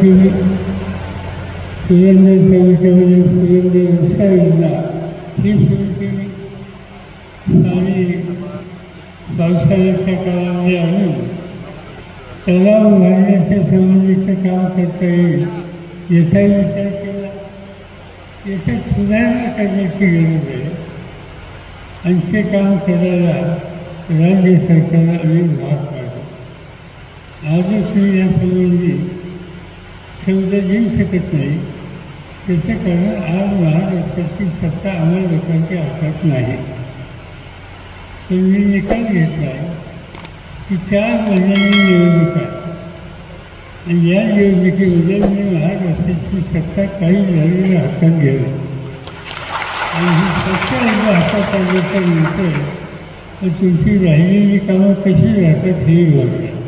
केली. पुरंदर तालुक्यामध्ये पुरंदर वर्षा योजना ही सुरू केली आणि पावसाळ्याच्या काळामध्ये आणून तलाव भरण्याच्या संबंधीचं काम करता येईल याचाही विचार केला. याच्यात सुधारणा करण्याची गरज आहे आणि ते काम करायला राज्य सरकारला अनेक भाग पाडले. आजच मी यासंबंधी शब्द देऊ शकत नाही. त्याचं कारण आज महाराष्ट्राची सत्ता अंमलबजावणीच्या हातात नाही. पण मी निकाल घेतला की 4 महिन्यांनी निवडणूक आहे आणि या निवडणुकीमध्ये मी महाराष्ट्राची सत्ता काही झालेल्या हातात घेऊ आणि ही सत्ता एकदा हातात आल्याच्या नंतर तुमची राहिलेली कामं कशी राहतात हे बघा.